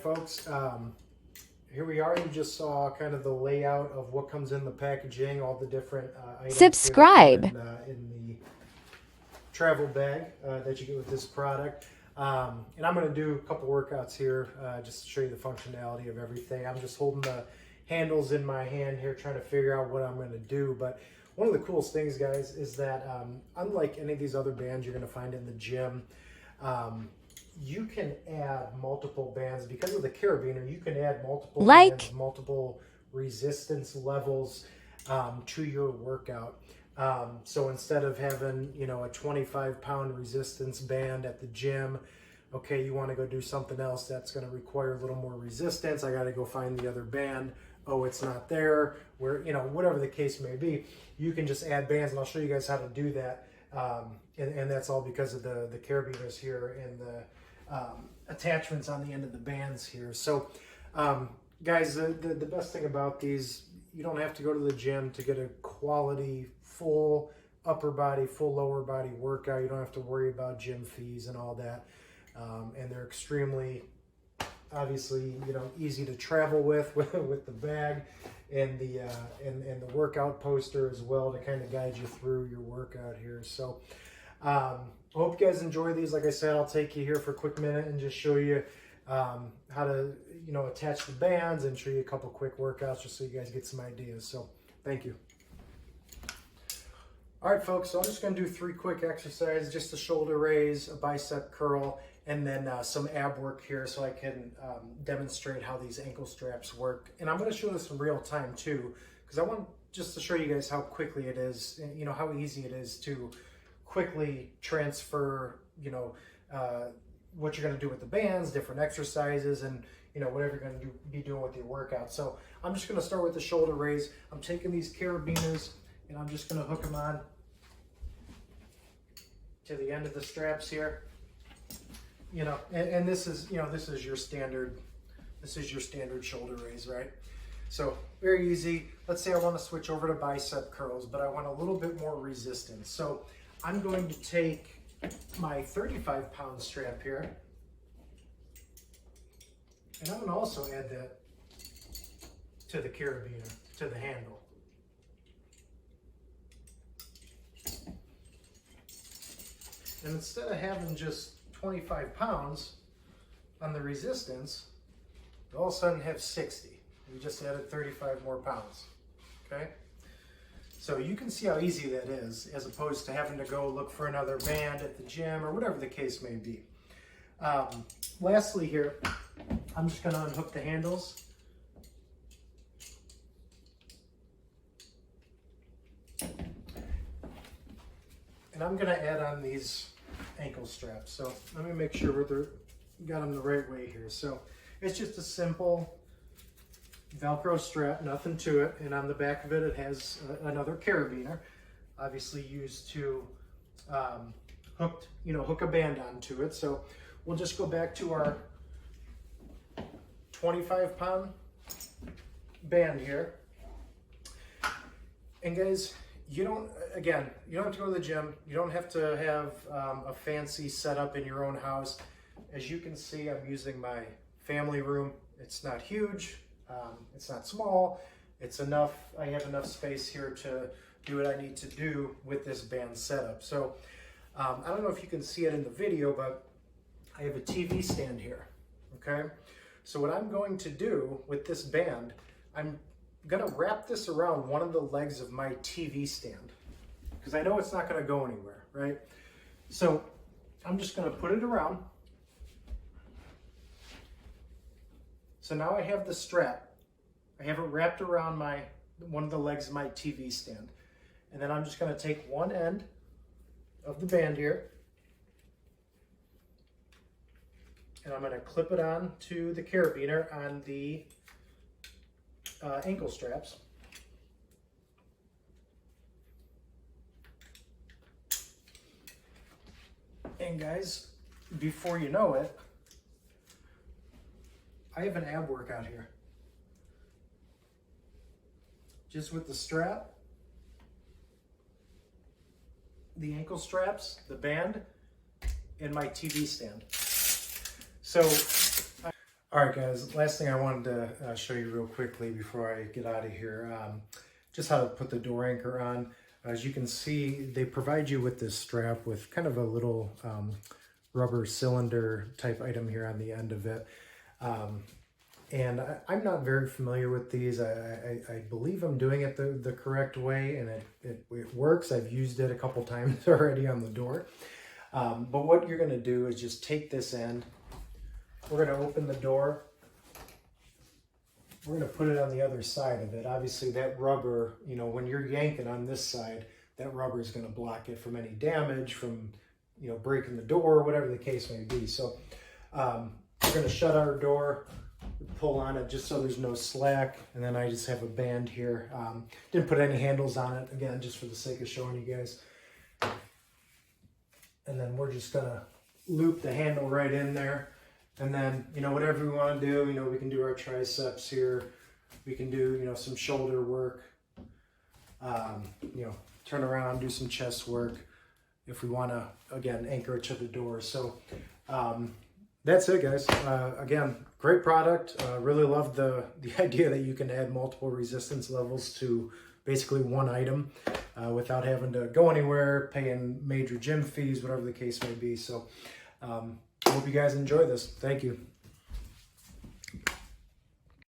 Folks, here we are. You just saw kind of the layout of what comes in the packaging, all the different items Subscribe in the travel bag that you get with this product. And I'm going to do a couple workouts here just to show you the functionality of everything. I'm just holding the handles in my hand here trying to figure out what I'm going to do. But one of the coolest things, guys, is that unlike any of these other bands you're going to find in the gym, you can add multiple bands because of the carabiner. You can add multiple bands, multiple resistance levels to your workout. So instead of having, a 25-pound resistance band at the gym, okay, you want to go do something else that's going to require a little more resistance. I got to go find the other band. Oh, it's not there. Where, whatever the case may be, you can just add bands, and I'll show you guys how to do that. And that's all because of the carabiners here and the attachments on the end of the bands here. So guys, the best thing about these, you don't have to go to the gym to get a quality full upper body, full lower body workout. You don't have to worry about gym fees and all that. And they're extremely, obviously, easy to travel with the bag and the workout poster as well to kind of guide you through your workout here. So I hope you guys enjoy these. Like I said, I'll take you here for a quick minute and just show you how to, attach the bands and show you a couple quick workouts just so you guys get some ideas. So thank you. All right, folks, so I'm just going to do 3 quick exercises, just a shoulder raise, a bicep curl, and then some ab work here so I can demonstrate how these ankle straps work. And I'm going to show this in real time too, because I want just to show you guys how quickly it is, how easy it is to quickly transfer, what you're going to do with the bands, different exercises, and whatever you're going to be doing with your workout. So I'm just going to start with the shoulder raise. I'm taking these carabiners and I'm just going to hook them on to the end of the straps here. And this is, this is your standard shoulder raise, right? So very easy. Let's say I want to switch over to bicep curls, but I want a little bit more resistance. So I'm going to take my 35-pound strap here, and I'm going to also add that to the carabiner, to the handle. And instead of having just 25 pounds on the resistance, you all of a sudden have 60. We just added 35 more pounds, okay? So you can see how easy that is, as opposed to having to go look for another band at the gym or whatever the case may be. Lastly here, I'm just going to unhook the handles. And I'm going to add on these ankle straps. So let me make sure we got them the right way here. So it's just a simple Velcro strap, nothing to it, and on the back of it, it has another carabiner, obviously used to hook a band onto it. So we'll just go back to our 25-pound band here. And guys, you don't have to go to the gym. You don't have to have a fancy setup in your own house. As you can see, I'm using my family room. It's not huge. It's not small. It's enough. I have enough space here to do what I need to do with this band setup. So I don't know if you can see it in the video, but I have a TV stand here. Okay. So what I'm going to do with this band, I'm going to wrap this around one of the legs of my TV stand because I know it's not going to go anywhere, right? So I'm just going to put it around. So now I have the strap. I have it wrapped around one of the legs of my TV stand. And then I'm just going to take one end of the band here and I'm going to clip it on to the carabiner on the ankle straps. And guys, before you know it, I have an ab workout here. Just with the strap, the ankle straps, the band, and my TV stand. So All right, guys, last thing I wanted to show you real quickly before I get out of here, just how to put the door anchor on. As you can see, they provide you with this strap with kind of a little rubber cylinder type item here on the end of it. And I'm not very familiar with these. I believe I'm doing it the correct way, and it works. I've used it a couple times already on the door. But what you're going to do is just take this end. We're going to open the door. We're going to put it on the other side of it. Obviously, that rubber, you know, when you're yanking on this side, that rubber is going to block it from any damage, from, you know, breaking the door, whatever the case may be. So we're going to shut our door, pull on it just so there's no slack, and then I just have a band here. Didn't put any handles on it, again, just for the sake of showing you guys. And then we're just going to loop the handle right in there. And then, you know, whatever we want to do, you know, we can do our triceps here. We can do, you know, some shoulder work, you know, turn around, do some chest work if we want to, again, anchor it to the door. So that's it, guys. Again, great product. Really love the idea that you can add multiple resistance levels to basically one item without having to go anywhere, paying major gym fees, whatever the case may be. So I hope you guys enjoy this. Thank you.